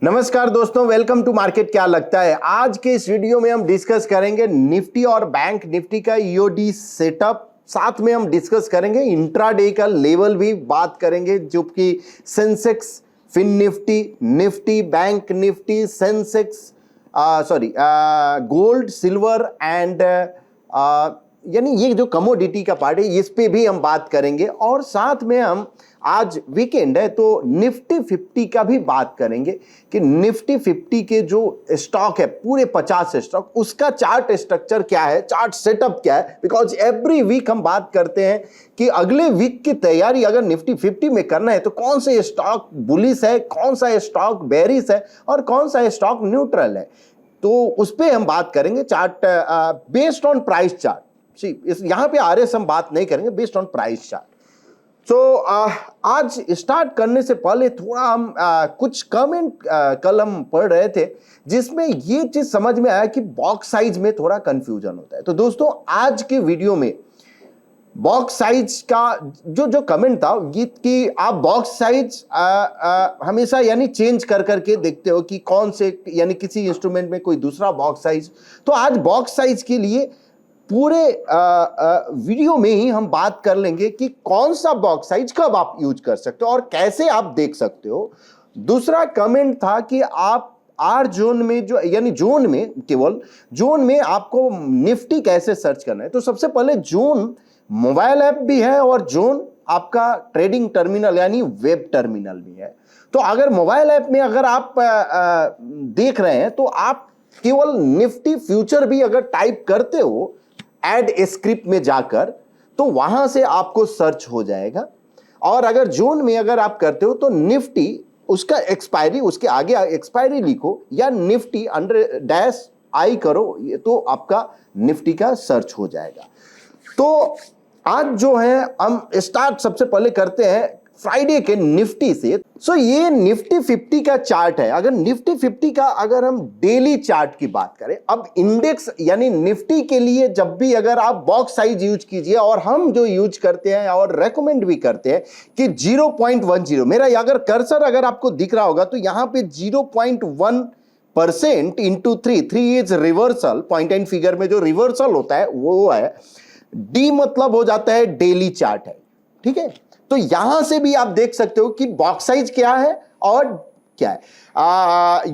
नमस्कार दोस्तों, welcome to market. क्या लगता है आज के इस वीडियो में हम डिस्कस करेंगे निफ्टी और बैंक निफ्टी का ईओडी सेटअप। साथ में हम डिस्कस करेंगे इंट्राडे का लेवल भी बात करेंगे, जो कि Sensex, FinNifty, Nifty, Bank Nifty, Sensex, gold, silver and यानी ये जो कमोडिटी का पार्ट है इस पे भी हम बात करेंगे। और साथ में हम आज वीकेंड है तो निफ्टी 50 का भी बात करेंगे कि निफ्टी 50 के जो स्टॉक है पूरे 50 स्टॉक, उसका चार्ट स्ट्रक्चर क्या है, चार्ट सेटअप क्या है। बिकॉज एवरी वीक हम बात करते हैं कि अगले वीक की तैयारी अगर निफ्टी 50 में करना है तो कौन से स्टॉक बुलिश है, कौन सा स्टॉक बेरिश है और कौन सा स्टॉक न्यूट्रल है, तो उस पर हम बात करेंगे। Chart based on price chart, यहां पे आरएस हम बात नहीं करेंगे, बेस्ड ऑन प्राइस चार्ट। तो आज स्टार्ट करने से पहले थोड़ा हम कुछ कमेंट कल हम पढ़ रहे थे जिसमें ये चीज समझ में आया कि बॉक्स साइज में थोड़ा कंफ्यूजन होता है। तो दोस्तों आज के वीडियो में बॉक्स साइज का जो कमेंट था ये कि आप बॉक्स साइज हमेशा यानी चेंज कर करके देखते हो कि कौन से यानी किसी इंस्ट्रूमेंट में कोई दूसरा बॉक्स साइज। तो आज बॉक्स साइज के लिए पूरे वीडियो में ही हम बात कर लेंगे कि कौन सा बॉक्स साइज कब आप यूज कर सकते हो और कैसे आप देख सकते हो। दूसरा कमेंट था कि आप आर जोन में जो यानी जोन में, केवल जोन में आपको निफ्टी कैसे सर्च करना है। तो सबसे पहले जोन मोबाइल ऐप भी है और जोन आपका ट्रेडिंग टर्मिनल यानी वेब टर्मिनल भी है। तो अगर मोबाइल ऐप में अगर आप देख रहे हैं तो आप केवल निफ्टी फ्यूचर भी अगर टाइप करते हो एड स्क्रिप्ट में जाकर तो वहां से आपको सर्च हो जाएगा। और अगर जोन में अगर आप करते हो तो निफ्टी उसका एक्सपायरी, उसके आगे एक्सपायरी लिखो या निफ्टी अंडर डैश आई करो, ये तो आपका निफ्टी का सर्च हो जाएगा। तो आज जो है हम स्टार्ट सबसे पहले करते हैं फ्राइडे के निफ्टी से। सो ये निफ्टी 50 का चार्ट है। अगर निफ्टी 50 का अगर हम डेली चार्ट की बात करें, अब इंडेक्स यानी निफ्टी के लिए जब भी अगर आप बॉक्स साइज यूज कीजिए, और हम जो यूज करते हैं और रेकमेंड भी करते हैं कि 0.10, मेरा अगर कर्सर अगर आपको दिख रहा होगा तो यहां पे 0.1% into 3 is reversal. Point and figure में जो रिवर्सल होता है वो है डी, मतलब हो जाता है डेली चार्ट है। ठीक है, तो यहां से भी आप देख सकते हो कि बॉक्स साइज क्या है और क्या है,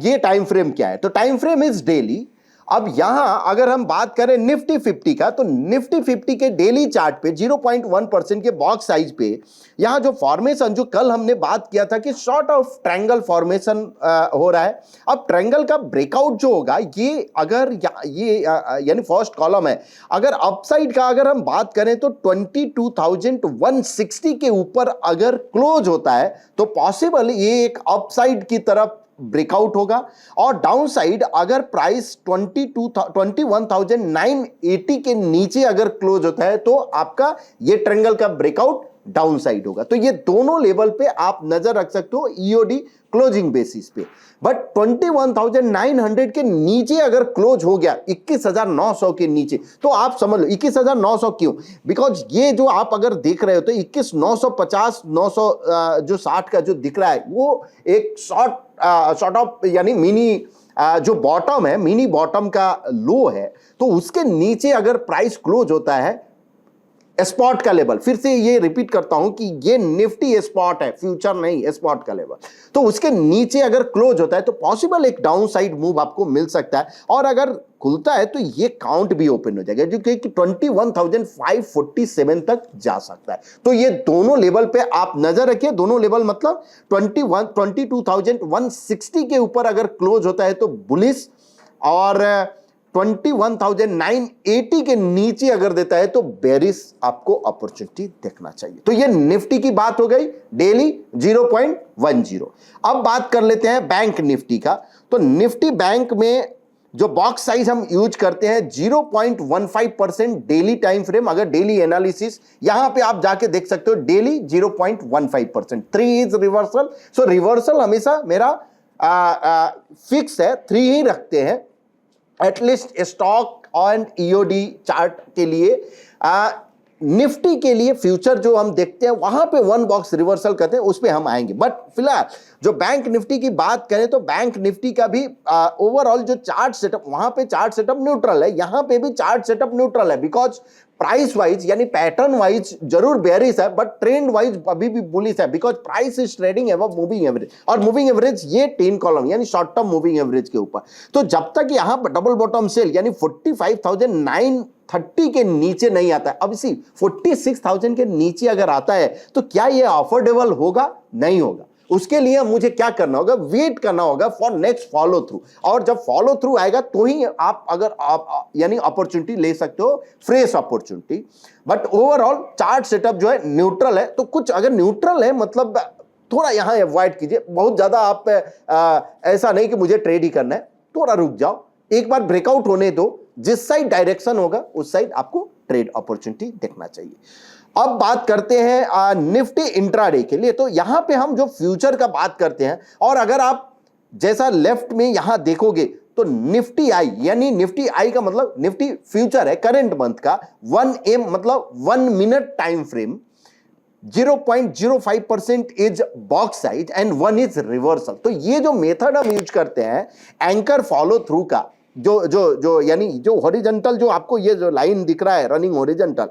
ये टाइम फ्रेम क्या है। तो टाइम फ्रेम इज डेली। अब यहां अगर हम बात करें निफ्टी 50 का, तो निफ्टी 50 के डेली चार्ट पे 0.1% के बॉक्स साइज पे यहां जो फॉर्मेशन, जो कल हमने बात किया था कि शॉर्ट ऑफ ट्रायंगल फॉर्मेशन हो रहा है। अब ट्रायंगल का ब्रेकआउट जो होगा, ये अगर ये यानी फर्स्ट कॉलम है, अगर अपसाइड का अगर हम बात करें तो 22,160 के ऊपर अगर क्लोज होता है तो पॉसिबल ये एक अपसाइड की तरफ ब्रेकआउट होगा। और डाउन साइड अगर प्राइस 21,980 के नीचे अगर क्लोज होता है तो आपका ये ट्रायंगल का ब्रेकआउट डाउन साइड होगा। तो ये दोनों लेवल पे आप नजर रख सकते हो ईओडी क्लोजिंग बेसिस पे। बट 21,900 के नीचे अगर क्लोज हो गया 21,900 के नीचे, तो आप समझ लो 21,900 क्यों, बिकॉज ये जो आप अगर देख रहे हो तो 21,950 900 जो 60 का जो दिख रहा है वो एक शॉर्ट ऑफ यानी मिनी जो बॉटम है, मिनी बॉटम का लो है। तो उसके नीचे अगर प्राइस क्लोज होता है, स्पॉट का लेवल, फिर से ये रिपीट करता हूं कि ये निफ्टी स्पॉट है, फ्यूचर नहीं, स्पॉट का लेवल, तो उसके नीचे अगर क्लोज होता है तो पॉसिबल एक डाउन साइड मूव आपको मिल सकता है। और अगर खुलता है तो ये काउंट भी ओपन हो जाएगा जो कि 21,547 तक जा सकता है। तो ये दोनों लेवल पे आप नजर रखिए। दोनों लेवल मतलब 22,160 के ऊपर अगर क्लोज होता है तो बुलिश, और 21,980 के नीचे अगर देता है तो बेरिश आपको अपॉर्चुनिटी देखना चाहिए। तो ये निफ्टी की बात हो गई डेली 0.10। अब बात कर लेते हैं बैंक निफ्टी का। तो निफ्टी बैंक में जो बॉक्स साइज हम यूज करते हैं 0.15% डेली टाइम फ्रेम। अगर डेली एनालिसिस यहां पे आप जाके देख सकते हो, daily 0.15%, 3 is reversal. So reversal हमेशा मेरा फिक्स है, 3 ही रखते हैं at least stock and EOD chart के लिए। निफ्टी के लिए फ्यूचर जो हम देखते हैं वहां पे वन बॉक्स रिवर्सल करते हैं, उस पे हम आएंगे। बट फिलहाल जो बैंक निफ्टी की बात करें तो बैंक निफ्टी का भी ओवरऑल जो चार्ट सेटअप, वहां पे चार्ट सेटअप न्यूट्रल है, यहां पे भी चार्ट सेटअप न्यूट्रल है। बिकॉज प्राइस वाइज यानी पैटर्न वाइज जरूर बेयरिश है, बट ट्रेंड वाइज अभी भी बुलिश है। Because price is trading above moving average, और मूविंग एवरेज ये 10 कॉलम यानी शॉर्ट टर्म मूविंग एवरेज के ऊपर। तो जब तक यहां पर डबल बॉटम सेल यानी 45,930 के नीचे नहीं आता है, अब इसी 46,000 के नीचे अगर आता है तो क्या ये अफोर्डेबल होगा? नहीं होगा। उसके लिए मुझे क्या करना होगा? वेट करना होगा फॉर नेक्स्ट फॉलो थ्रू, और जब फॉलो थ्रू आएगा तो ही आप अगर आप यानी अपॉर्चुनिटी ले सकते हो, fresh opportunity. But overall chart setup जो है न्यूट्रल है, तो कुछ अगर न्यूट्रल है मतलब थोड़ा यहां अवॉइड कीजिए। बहुत ज्यादा आप ऐसा नहीं कि मुझे ट्रेड ही करना है, थोड़ा रुक जाओ, एक बार ब्रेकआउट होने दो, जिस साइड डायरेक्शन होगा उस साइड आपको ट्रेड अपॉर्चुनिटी देखना चाहिए। अब बात करते हैं निफ्टी इंट्राडे के लिए। तो यहां पे हम जो फ्यूचर का बात करते हैं, और अगर आप जैसा लेफ्ट में यहां देखोगे तो निफ्टी आई यानी निफ्टी आई का मतलब निफ्टी फ्यूचर है करंट मंथ का, 1M मतलब 1 minute time frame, 0.05% is box size and 1 is reversal. तो ये जो मेथड हम यूज करते हैं एंकर फॉलो थ्रू का, जो यानी जो हॉरिजॉन्टल जो आपको ये जो लाइन दिख रहा है रनिंग हॉरिजॉन्टल,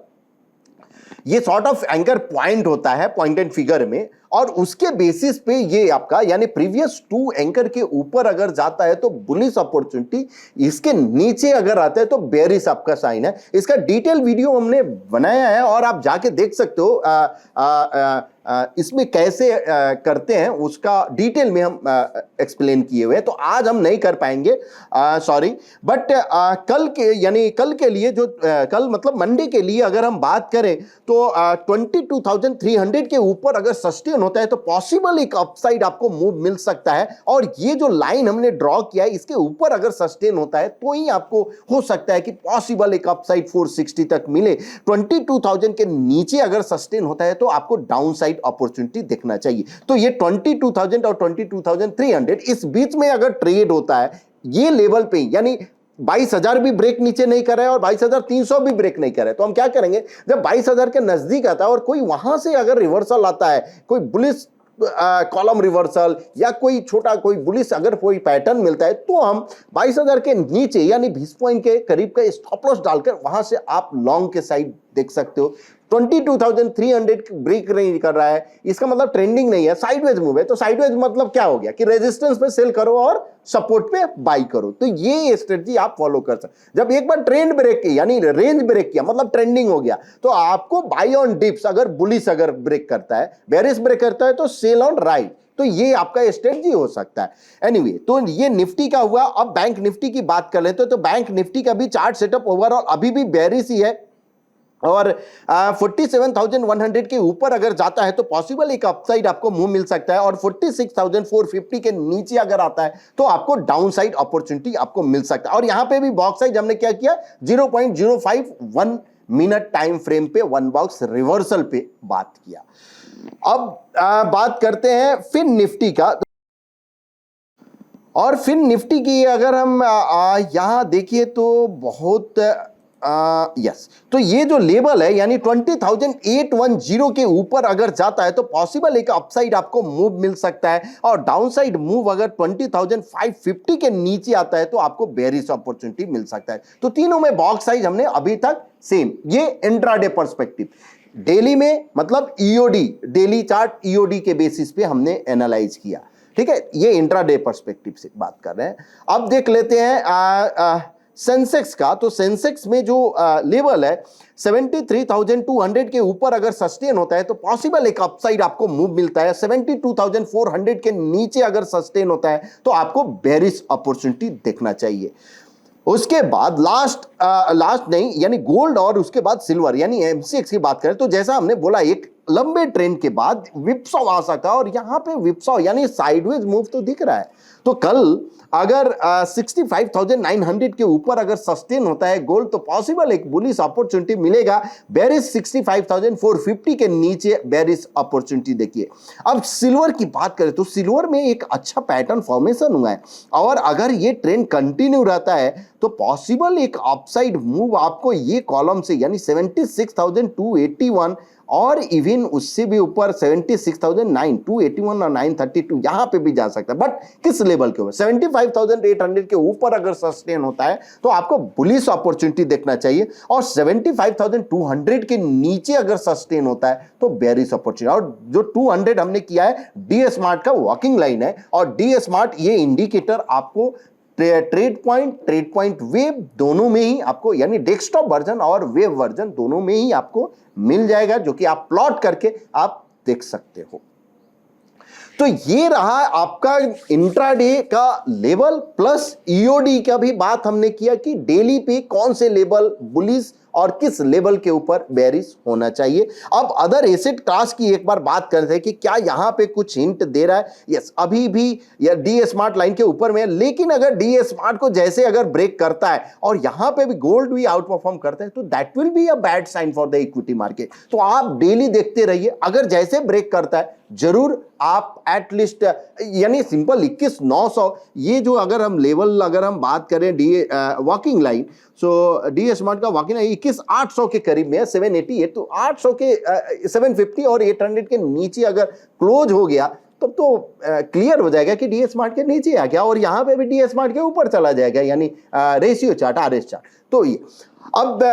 ये सॉर्ट ऑफ एंकर पॉइंट होता है पॉइंट एंड फिगर में, और उसके बेसिस पे ये आपका यानी प्रीवियस 2 एंकर के ऊपर अगर जाता है तो बुलिश अपॉर्चुनिटी, इसके नीचे अगर आता है तो बेयरिश आपका साइन है। इसका डिटेल वीडियो हमने बनाया है और आप जाके देख सकते हो इसमें कैसे करते हैं, उसका डिटेल में हम एक्सप्लेन किए हुए हैं, तो आज हम नहीं कर पाएंगे सॉरी। बट कल के लिए जो कल मतलब मंडे के लिए अगर हम बात करें तो 22,300 के ऊपर अगर सस्टेन होता है तो पॉसिबल एक अपसाइड आपको मूव मिल सकता है। और ये जो लाइन हमने ड्रॉ किया है इसके ऊपर अगर सस्टेन होता है तो ही आपको हो सकता है कि पॉसिबल एक अपसाइड 460 तक मिले। 22,000 के नीचे अगर सस्टेन होता है तो आपको डाउन साइड अपॉर्चुनिटी देखना चाहिए। तो ये 22,000 और 22,300 इस बीच में अगर ट्रेड होता है ये लेवल पे, यानी 22,000 भी ब्रेक नीचे नहीं कर रहा है और 22,300 भी ब्रेक नहीं कर रहा है, तो हम क्या करेंगे? जब 22,000 के नजदीक आता है और कोई वहां से अगर रिवर्सल आता है, कोई बुलिश कॉलम रिवर्सल या कोई छोटा कोई बुलिश अगर कोई पैटर्न मिलता है, तो हम 22,000 के नीचे यानी 20 पॉइंट के करीब का स्टॉप लॉस डालकर वहां से आप लॉन्ग के साइड देख सकते हो। 22,300 ब्रेक नहीं कर रहा है, इसका मतलब ट्रेंडिंग नहीं है, साइडवेज मूव है। तो साइडवेज मतलब क्या हो गया कि रेजिस्टेंस पे सेल करो और सपोर्ट पे बाई करो। तो ये स्ट्रेटजी आप फॉलो कर सकते। जब एक बार ट्रेंड ब्रेक की यानी रेंज ब्रेक किया मतलब ट्रेंडिंग हो गया, तो आपको बाई ऑन डिप्स, अगर बुलिश अगर ब्रेक करता है, बेरिश ब्रेक करता है तो सेल ऑन राइट। तो ये आपका स्ट्रेटजी हो सकता है। एनीवे, तो ये निफ्टी का हुआ। अब बैंक निफ्टी की बात कर लेते तो बैंक निफ्टी का भी चार्ट सेटअप ओवरऑल अभी भी बेरिश ही है, और 47,100 के ऊपर अगर जाता है तो पॉसिबल एक अपसाइड आपको मूव मिल सकता है, और 46,450 के नीचे अगर आता है तो आपको डाउन साइड अपॉर्चुनिटी आपको मिल सकता है। और यहां पे भी बॉक्स साइज हमने क्या किया, 0.051 मिनट टाइम फ्रेम पे वन बॉक्स रिवर्सल पे बात किया। अब बात करते हैं फिन निफ्टी का। और फिन निफ्टी की अगर हम यहां देखिए तो बहुत यस, तो ये जो लेवल है यानी 20,810 के ऊपर अगर जाता है तो पॉसिबल एक अपसाइड आपको मूव मिल सकता है, और डाउनसाइड मूव अगर 20,550 के नीचे आता है तो आपको बेरिश अपॉर्चुनिटी मिल सकता है। तो तीनों में बॉक्स साइज हमने अभी तक सेम, ये इंट्राडे पर्सपेक्टिव। डेली में मतलब ईओडी, डेली चार्ट ईओडी के बेसिस पे हमने एनालाइज किया, ठीक है, ये इंट्राडे पर्सपेक्टिव से बात कर रहे हैं। अब देख लेते हैं सेंसेक्स का। तो सेंसेक्स में जो लेवल है 73,200 के ऊपर अगर सस्टेन होता है तो पॉसिबल एक अपसाइड आपको मूव मिलता है। 72,400 के नीचे अगर सस्टेन होता है तो आपको बेरिश अपॉर्चुनिटी देखना चाहिए। उसके बाद लास्ट नहीं यानी गोल्ड और उसके बाद सिल्वर यानी एमसीएक्स की बात करें तो जैसा हमने बोला एक लंबे ट्रेंड के बाद विप्सॉ आ सकता है और यहां पे विप्सॉ यानी साइडवेज मूव तो दिख रहा है। तो कल अगर 65,900 के ऊपर अगर सस्टेन होता है गोल्ड तो पॉसिबल एक बुलिश अपॉर्चुनिटी मिलेगा। बेरिश 65,450 के नीचे बेरिश अपॉर्चुनिटी देखिए। अब सिल्वर की बात करें तो सिल्वर में एक अच्छा पैटर्न फॉर्मेशन हुआ है और अगर ये ट्रेंड कंटिन्यू रहता है तो पॉसिबल एक अपसाइड मूव आपको ये कॉलम से यानी 76,281 और इवन उससे भी ऊपर 76,281 और 932 यहां पे भी जा सकता है। बट किस लेवल के ऊपर 75,800 के ऊपर अगर सस्टेन होता है तो आपको बुलिश अपॉर्चुनिटी देखना चाहिए और 75,200 के नीचे अगर सस्टेन होता है तो बेरिश अपॉर्चुनिटी। और जो 200 हमने किया है डी स्मार्ट का वॉकिंग लाइन है और डी स्मार्ट ये इंडिकेटर आपको ट्रेड पॉइंट वेव दोनों में ही आपको यानी डेस्कटॉप वर्जन और वेव वर्जन दोनों में ही आपको मिल जाएगा जो कि आप प्लॉट करके आप देख सकते हो। तो ये रहा आपका इंट्राडे का लेवल प्लस ईओडी का भी बात हमने किया कि डेली पे कौन से लेवल बुलिश और किस लेवल के ऊपर बेरिश होना चाहिए। अब अदर एसेट क्लास की एक बार बात करते हैं कि क्या यहां पे कुछ हिंट दे रहा है। यस अभी भी या डी स्मार्ट लाइन के ऊपर में है लेकिन अगर डी स्मार्ट को जैसे अगर ब्रेक करता है और यहां पे भी गोल्ड भी आउट परफॉर्म करता है तो that will be a bad sign for the equity market. तो आप डेली देखते रहिए अगर जैसे ब्रेक करता है जरूर आप एटलीस्ट यानी सिंपल 21,900 ये जो अगर हम लेवल अगर हम बात करें D walking line so D smart का वॉकिंग लाइन 21,800 के करीब में है 788 तो 800 के 750 और 800 के नीचे अगर क्लोज हो गया तब तो क्लियर हो जाएगा कि डी स्मार्ट के नीचे आ गया और यहां पे भी डी स्मार्ट के ऊपर चला जाएगा यानी रेशियो चार्ट आरएस चार्ट। तो ये अब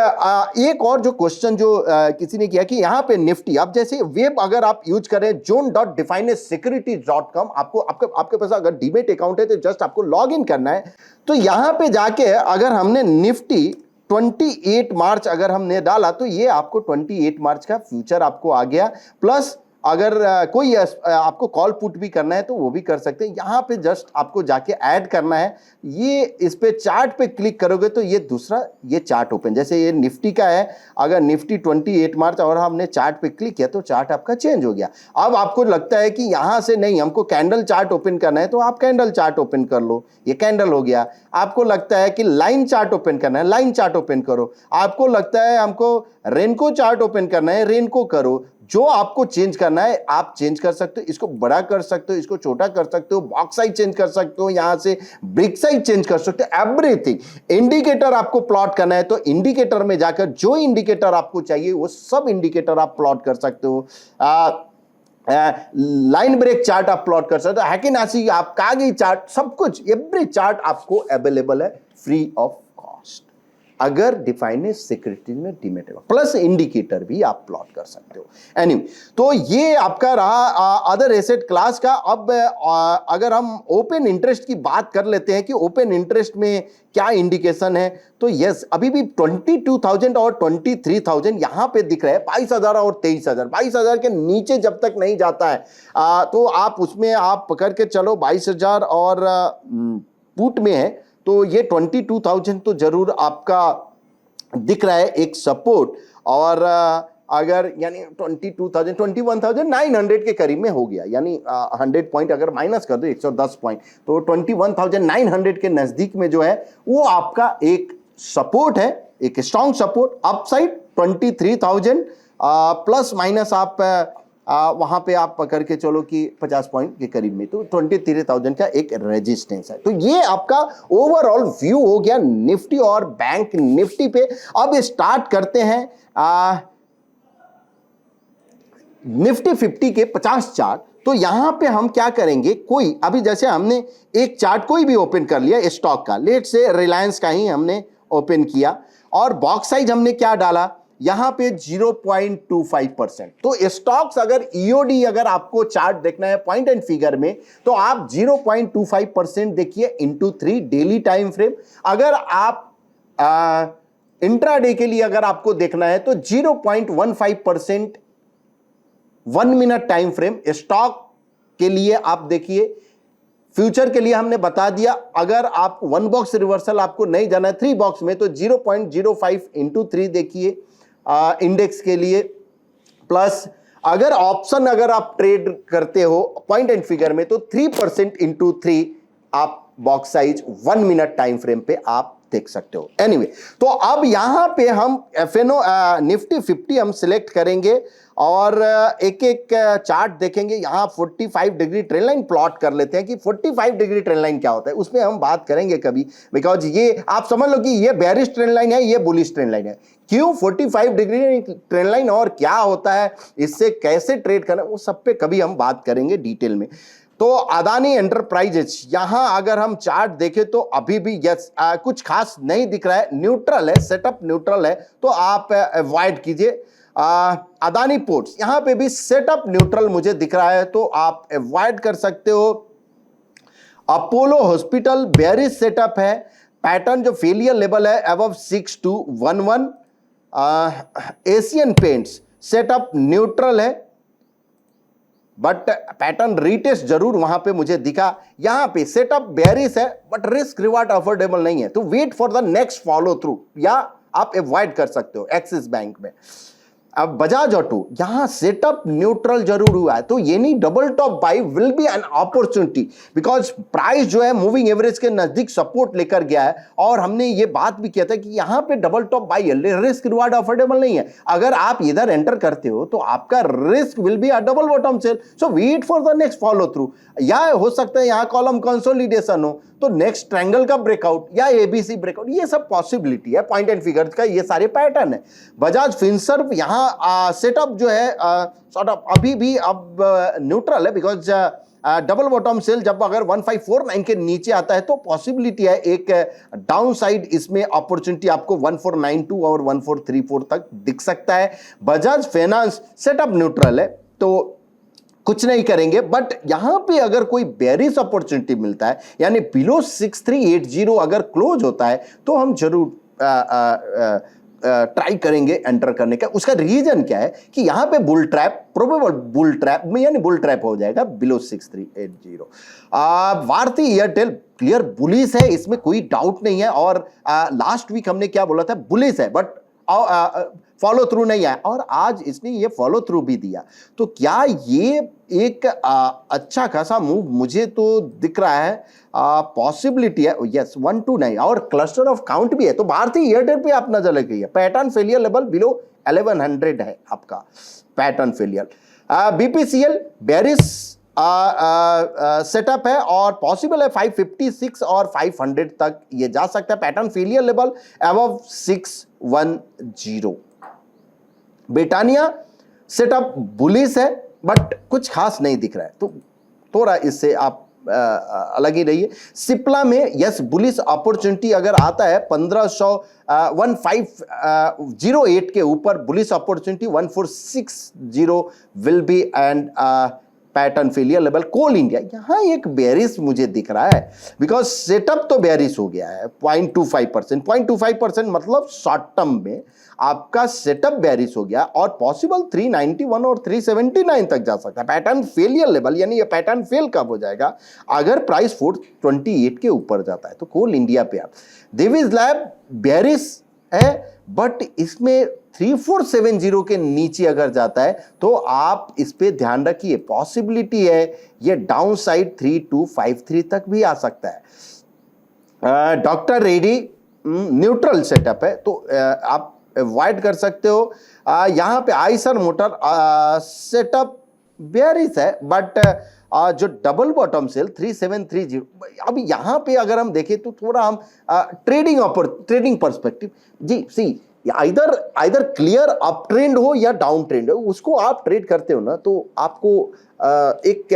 एक और जो क्वेश्चन जो किसी ने किया कि यहां पे निफ्टी अब जैसे वेब अगर आप यूज करें zone.definesecurities.com आपको आपके पास अगर डीमेट अकाउंट है तो जस्ट आपको लॉग इन करना है। तो यहां पे जाके अगर हमने निफ्टी 28 मार्च अगर हमने डाला तो ये आपको 28 मार्च का फ्यूचर आपको आ गया प्लस अगर कोई आपको कॉल पुट भी करना है तो वो भी कर सकते हैं। यहां पे जस्ट आपको जाके ऐड करना है ये इस पे चार्ट पे क्लिक करोगे तो ये दूसरा ये चार्ट ओपन जैसे ये निफ्टी का है अगर निफ्टी 28 मार्च और हमने चार्ट पे क्लिक किया तो चार्ट आपका चेंज हो गया। अब आपको लगता है कि यहां से नहीं हमको कैंडल चार्ट ओपन करना है तो आप कैंडल चार्ट ओपन कर लो ये कैंडल हो गया। आपको लगता है कि लाइन चार्ट ओपन करना है लाइन चार्ट ओपन करो। आपको लगता है हमको रेनको चार्ट ओपन करना है रेनको करो। जो आपको चेंज करना है आप चेंज कर सकते हो इसको बड़ा कर सकते हो इसको छोटा कर सकते हो बॉक्स साइज चेंज कर सकते हो यहां से ब्रिक साइज चेंज कर सकते हो एवरीथिंग। इंडिकेटर आपको प्लॉट करना है तो इंडिकेटर में जाकर जो इंडिकेटर आपको चाहिए वो सब इंडिकेटर आप प्लॉट कर सकते हो। लाइन ब्रेक चार्ट आप प्लॉट कर सकते हो हैकिनासी आप कागी चार्ट सब कुछ एवरी चार्ट आपको अवेलेबल है फ्री ऑफ कॉस्ट अगर डिफाइनेंस सिक्योरिटीज में डीमेट प्लस इंडिकेटर भी आप प्लॉट कर सकते हो। एनीवे तो ये आपका रहा अदर एसेट क्लास का। अब अगर हम ओपन इंटरेस्ट की बात कर लेते हैं कि ओपन इंटरेस्ट में क्या इंडिकेशन है तो यस अभी भी 22,000 और 23,000 यहां पे दिख रहे हैं 22,000 और 23,000 22,000 के नीचे जब तक नहीं जाता है तो आप उसमें आप पकड़ के चलो 22,000 और पुट में है तो ये 22,000 तो जरूर आपका दिख रहा है एक सपोर्ट और अगर यानी 22,000 21,900 के करीब में हो गया यानी 100 पॉइंट अगर माइनस कर दो 110 पॉइंट तो 21,900 के नजदीक में जो है वो आपका एक सपोर्ट है एक strong support upside 23,000 plus minus आप वहां पे आप पकड़ के चलो कि 50 पॉइंट के करीब में तो 23,000 का एक रेजिस्टेंस है। तो ये आपका ओवरऑल व्यू हो गया निफ्टी और बैंक निफ्टी पे। अब स्टार्ट करते हैं निफ्टी 50 के 50 चार्ट। तो यहां पे हम क्या करेंगे कोई अभी जैसे हमने एक चार्ट कोई भी ओपन कर लिया स्टॉक का लेट से रिलायंस का ही हमने ओपन किया और बॉक्स साइज हमने क्या डाला यहां पे 0.25%। तो स्टॉक्स अगर ईओडी अगर आपको चार्ट देखना है पॉइंट एंड फिगर में तो आप 0.25% देखिए इनटू 3 डेली टाइम फ्रेम। अगर आप इंट्राडे के लिए अगर आपको देखना है तो 0.15% 1 मिनट टाइम फ्रेम स्टॉक के लिए आप देखिए। फ्यूचर के लिए हमने बता दिया अगर आप 1 बॉक्स रिवर्सल आपको नहीं जाना है 3 बॉक्स में तो 0.05 इंटू 3 देखिए इंडेक्स के लिए प्लस अगर ऑप्शन अगर आप ट्रेड करते हो पॉइंट एंड फिगर में तो 3% इंटू 3 आप box size 1 minute time frame पे आप देख सकते हो। एनीवे तो अब यहां पे हम एफएनओ निफ्टी 50 हम सिलेक्ट करेंगे और एक एक चार्ट देखेंगे। यहां 45 डिग्री ट्रेंड लाइन प्लॉट कर लेते हैं कि 45 डिग्री ट्रेंड लाइन क्या होता है, उसमें हम बात करेंगे कभी, बिकॉज ये आप समझ लो कि ये बेयरिश ट्रेंड लाइन है, ये बुलिश ट्रेंड लाइन है। क्यों 45 डिग्री ट्रेंड लाइन और क्या होता है, इससे कैसे ट्रेड करना, वो सब पे कभी हम बात करेंगे डिटेल में। तो अदानी एंटरप्राइजेज यहां अगर हम चार्ट देखें तो अभी भी यस कुछ खास नहीं दिख रहा है, न्यूट्रल है, सेटअप न्यूट्रल है, तो आप अवॉइड कीजिए। अदानी पोर्ट्स यहां पे भी सेटअप न्यूट्रल मुझे दिख रहा है, तो आप अवॉइड कर सकते हो। अपोलो हॉस्पिटल बेयरिश सेटअप है, पैटर्न जो फेलियर लेवल है above 6211। Asian Paints setup neutral है बट पैटर्न रीटेस्ट जरूर वहां पे मुझे दिखा। यहां पे सेटअप बेयरिश है बट रिस्क रिवार्ड अफोर्डेबल नहीं है, तो wait for the next follow through, या आप अवॉइड कर सकते हो एक्सिस बैंक में। अब बजाज ऑटो यहां सेटअप न्यूट्रल जरूर हुआ है, तो ये नहीं double top buy will be an opportunity, because price जो है मूविंग एवरेज के नजदीक सपोर्ट लेकर गया है, और हमने ये बात भी किया था कि यहां पे double top by risk reward affordable नहीं है। अगर आप इधर एंटर करते हो तो आपका risk will be a double bottom sell, so wait for the next follow through. या हो सकता है यहां कॉलम कंसोलिडेशन हो तो नेक्स्ट ट्रायंगल का ब्रेकआउट या एबीसी ब्रेकआउट, ये सब पॉसिबिलिटी है, पॉइंट एंड फिगर्स का ये सारे पैटर्न है। बजाज फिनसर्व यहां सेटअप जो है सॉर्ट ऑफ अभी भी अब न्यूट्रल है, बिकॉज डबल बॉटम सेल जब अगर 1549 के नीचे आता है तो पॉसिबिलिटी है एक डाउन साइड, इसमें अपॉर्चुनिटी आपको 1492 और 1434 तक दिख सकता है। बजाज फाइनेंस सेटअप न्यूट्रल है, तो कुछ नहीं करेंगे, बट यहां पे अगर कोई बेयरिश अपॉर्चुनिटी मिलता है, यानी बिलो 6380 अगर क्लोज होता है, तो हम जरूर ट्राई करेंगे एंटर करने का। उसका रीजन क्या है कि यहां पे bull trap, probable bull trap में, यानी बुल ट्रैप हो जाएगा below 6380। Bharti Airtel clear bullish है, इसमें कोई डाउट नहीं है, और लास्ट वीक हमने क्या बोला था, बुलिश है बट फॉलो थ्रू नहीं आया, और आज इसने ये फॉलो थ्रू भी दिया। तो क्या ये एक अच्छा खासा मूव मुझे तो दिख रहा है, पॉसिबिलिटी है, यस 129 और क्लस्टर ऑफ काउंट भी है। तो भारतीय एयरटेल पे आप नजर लग गई है, पैटर्न फेलियर लेवल बिलो 1100 है आपका pattern failure. BPCL bearish setup है और पॉसिबल है 556 और 500 तक ये जा सकता है, pattern failure level above 610। Britannia setup bullish है बट कुछ खास नहीं दिख रहा है, तो थोड़ा इससे आप अलग ही रहिए। सिप्ला में यस बुलिश अपॉर्चुनिटी अगर आता है 1508 के ऊपर bullish opportunity 1460 will be and pattern failure level. Coal India यहां एक बेयरिश मुझे दिख रहा है, बिकॉज सेटअप तो बेयरिश हो गया है 0.25%, मतलब शॉर्ट टर्म में आपका सेटअप बेयरिश हो गया और पॉसिबल 391 और 379 तक जा सकता है पैटर्न फेलियर लेवल, यानी ये पैटर्न फेल कब हो जाएगा, अगर प्राइस 428 के ऊपर जाता है। तो कोल इंडिया पे आप देवीज लैब बेयरिश है बट इसमें 3470 के नीचे अगर जाता है तो आप इस पे ध्यान रखिए, पॉसिबिलिटी है ये डाउन साइड 3253 तक भी आ सकता है। डॉक्टर रेड्डी न्यूट्रल सेटअप है, तो आप अवॉइड कर सकते हो। यहां पे आइसर मोटर सेटअप बेयरिश है बट जो डबल बॉटम सेल 3730, अब यहां पे अगर हम देखें तो थोड़ा हम ट्रेडिंग पर्सपेक्टिव जी सी आइदर क्लियर अप ट्रेंड हो या डाउन ट्रेंड हो, उसको आप ट्रेड करते हो ना तो आपको एक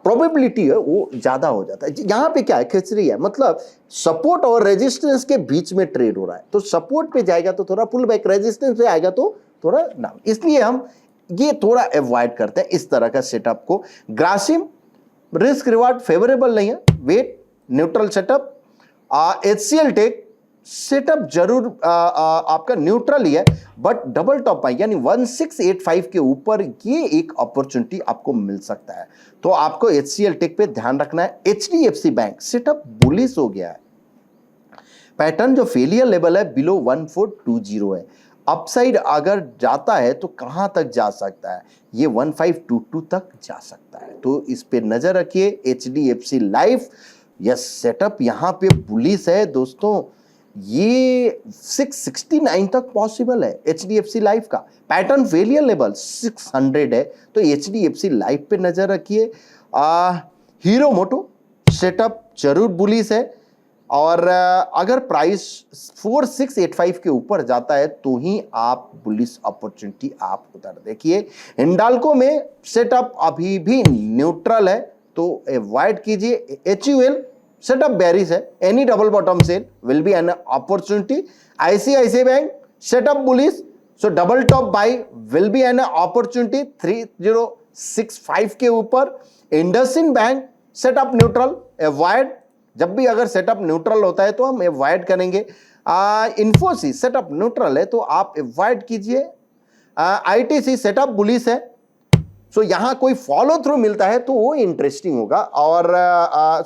प्रोबेबिलिटी है वो ज्यादा हो जाता है। यहां पे क्या है, खिचड़ी है, मतलब सपोर्ट और रेजिस्टेंस के बीच में ट्रेड हो रहा है, तो सपोर्ट पे जाएगा तो थोड़ा पुल बैक, रेजिस्टेंस पे आएगा तो थोड़ा डाउन, इसलिए हम ये थोड़ा अवॉइड करते हैं इस तरह का सेटअप को। ग्रासिम रिस्क रिवार्ड फेवरेबल नहीं है, wait neutral setup. HCL tech setup जरूर आपका न्यूट्रल ही है बट डबल टॉप है, यानी 1685 के ऊपर ये एक अपॉर्चुनिटी आपको मिल सकता है, तो आपको एचसीएल टेक पे ध्यान रखना है। एचडीएफसी बैंक सेटअप बुलिश हो गया है, पैटर्न जो फेलियर लेवल है बिलो 1420 है, अपसाइड अगर जाता है तो कहां तक जा सकता है, ये 1522 तक जा सकता है, तो इस पे नजर रखिए। HDFC लाइफ, यस सेटअप यहां पे बुलिश है दोस्तों, ये 669 तक पॉसिबल है। HDFC लाइफ का पैटर्न फेलियर लेवल 600 है, तो HDFC लाइफ पे नजर रखिए। हीरो मोटो सेटअप जरूर बुलिश है, और अगर प्राइस 4685 के ऊपर जाता है तो ही आप बुलिश अपॉर्चुनिटी आप उधर देखिए। हिंडाल्को में सेटअप अभी भी न्यूट्रल है, तो अवॉइड कीजिए। HUL सेटअप बेरिश है, any double bottom sell will be an opportunity. ICICI bank setup bullish, so double top buy will be an opportunity 3065 के ऊपर। IndusInd bank setup neutral, avoid, जब भी अगर सेटअप न्यूट्रल होता है तो हम अवॉइड करेंगे। इन्फोसिस सेटअप न्यूट्रल है तो आप अवॉइड कीजिए। ITC सेटअप बुलिश है, सो यहां कोई फॉलो थ्रू मिलता है तो वो इंटरेस्टिंग होगा, और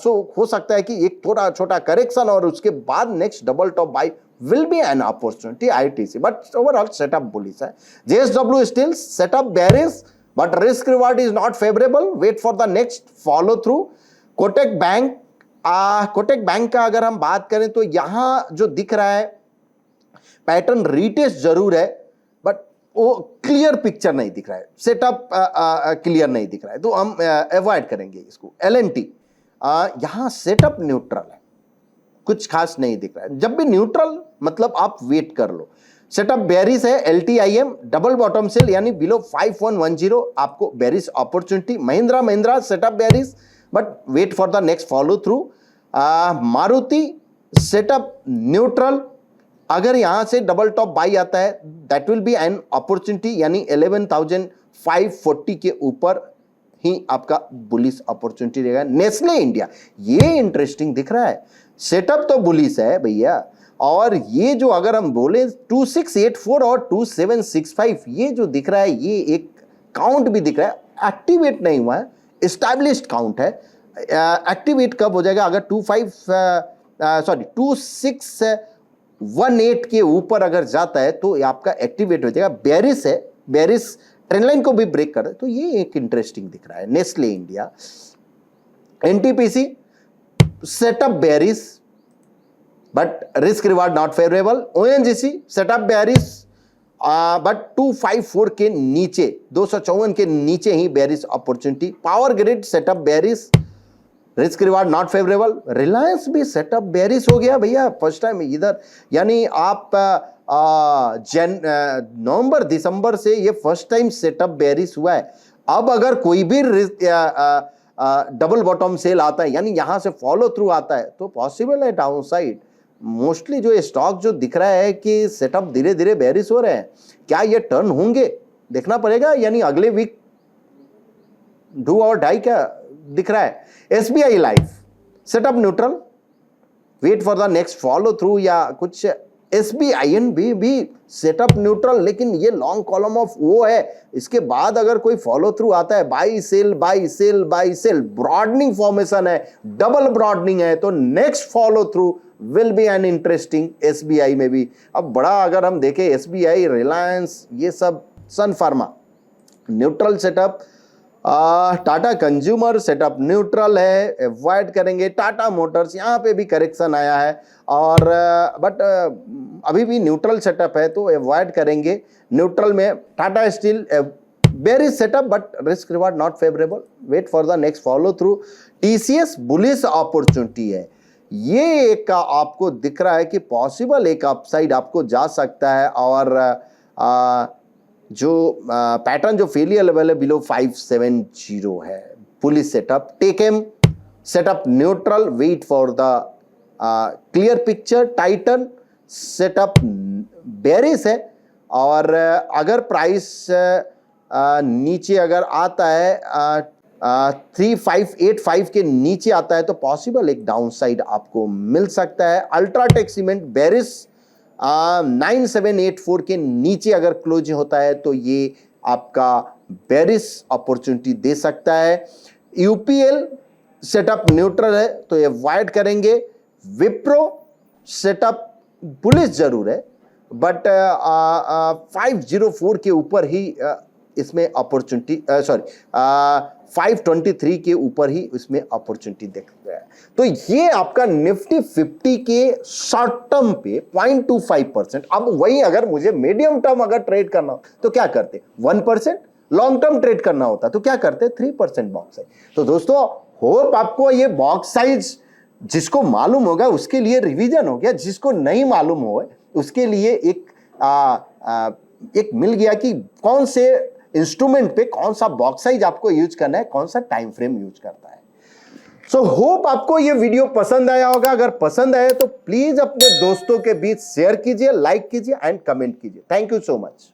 सो हो सकता है कि एक थोड़ा छोटा करेक्शन और उसके बाद next double top buy will be an opportunity ITC, but overall setup bullish है। JSW steel setup bearish, but risk reward is not favourable, wait for the next follow through. Kotak bank, Kotak bank का अगर हम बात करें तो यहां जो दिख रहा है पैटर्न रीटेस्ट जरूर है, बट वो क्लियर पिक्चर नहीं दिख रहा है, सेटअप क्लियर नहीं दिख रहा है, तो हम अवॉइड करेंगे इसको। LNT यहां सेटअप न्यूट्रल है, कुछ खास नहीं दिख रहा है, जब भी न्यूट्रल मतलब आप वेट कर लो। सेटअप बेरिश है। LTIM डबल बॉटम सेल यानी बिलो 5110 आपको bearish opportunity. Mahindra setup bearish, but wait for the next follow through. Maruti setup neutral, अगर यहां से डबल टॉप बाई आता है that will be an opportunity, यानी 11,540 के ऊपर ही आपका बुलिश अपॉर्चुनिटी रहेगा। नेस्ले इंडिया, ये इंटरेस्टिंग दिख रहा है, सेटअप तो बुलिश है भैया, और ये जो अगर हम बोले 2684 और 2765 ये जो दिख रहा है, ये एक काउंट भी दिख रहा है, एक्टिवेट नहीं हुआ है, एस्टैब्लिश्ड काउंट है। एक्टिवेट कब हो जाएगा, अगर 2618 के ऊपर अगर जाता है तो आपका एक्टिवेट हो जाएगा। बेरिश है, बेरिश ट्रेंड लाइन को भी ब्रेक कर, तो ये एक इंटरेस्टिंग दिख रहा है। Nestle India, NTPC setup bearish, but risk reward not favourable. ONGC setup bearish, but 254 के नीचे, 254 के नीचे ही bearish opportunity. Power grid setup bearish, risk reward not favourable. Reliance भी सेटअप बेरिश हो गया भैया फर्स्ट टाइम इधर, यानी आप नवंबर दिसंबर से ये फर्स्ट टाइम सेटअप बेरिश हुआ है। अब अगर कोई भी डबल बॉटम सेल आता है, यानी यहां से फॉलो थ्रू आता है, तो पॉसिबल है डाउन साइड। मोस्टली जो स्टॉक जो दिख रहा है कि सेटअप धीरे धीरे बेरिश हो रहे हैं, क्या ये टर्न होंगे देखना पड़ेगा, यानी अगले वीक डू और डाई क्या दिख रहा है। SBI life setup neutral, wait for the next follow through या कुछ। SBIN भी सेटअप न्यूट्रल, लेकिन ये लॉन्ग कॉलम ऑफ वो है, इसके बाद अगर कोई फॉलो थ्रू आता है, buy sell buy sell buy sell, broadening formation है, डबल ब्रॉडनिंग है, तो next follow through will be an interesting. SBI में भी अब बड़ा अगर हम देखें, SBI, रिलायंस, ये सब, Sun Pharma neutral setup. Tata consumer setup neutral है, अवॉइड करेंगे। टाटा मोटर्स यहाँ पे भी करेक्शन आया है, और बट अभी भी न्यूट्रल सेटअप है तो अवॉइड करेंगे। न्यूट्रल में Tata steel bearish setup, but risk reward not favourable, wait for the next follow through. TCS bullish opportunity है, ये एक आपको दिख रहा है कि पॉसिबल एक अपसाइड आपको जा सकता है, और जो पैटर्न जो फेलियर लेवल है बिलो 570 है। Police setup. टेकेम setup neutral, wait for the clear picture. Titan setup bearish है, और अगर प्राइस नीचे अगर आता है 3585 के नीचे आता है तो पॉसिबल एक डाउन साइड आपको मिल सकता है। अल्ट्राटेक सीमेंट बेरिश 9784 के नीचे अगर क्लोज होता है तो ये आपका बेरिश अपॉर्चुनिटी दे सकता है। UPL सेटअप न्यूट्रल है तो अवॉइड करेंगे। विप्रो सेटअप बुलिश जरूर है, बट 504 के ऊपर ही इसमें अपॉर्चुनिटी, सॉरी 523 के ऊपर ही इसमें अपॉर्चुनिटी दिख रहा है। तो ये आपका निफ्टी 50 के शॉर्ट टर्म पे 0.25%। अब वही अगर मुझे मीडियम टर्म अगर ट्रेड करना हो तो क्या करते, 1%। लॉन्ग टर्म ट्रेड करना होता तो क्या करते, 3% बॉक्स साइज। तो दोस्तों होप आपको ये बॉक्स साइज जिसको मालूम होगा उसके लिए रिवीजन हो गया, जिसको नहीं मालूम हो उसके लिए एक मिल गया कि कौन से इंस्ट्रूमेंट पे कौन सा बॉक्स साइज आपको यूज करना है, कौन सा टाइम फ्रेम यूज करता है। सो होप आपको ये वीडियो पसंद आया होगा। अगर पसंद आया तो प्लीज अपने दोस्तों के बीच शेयर कीजिए, लाइक कीजिए एंड कमेंट कीजिए। Thank you so much.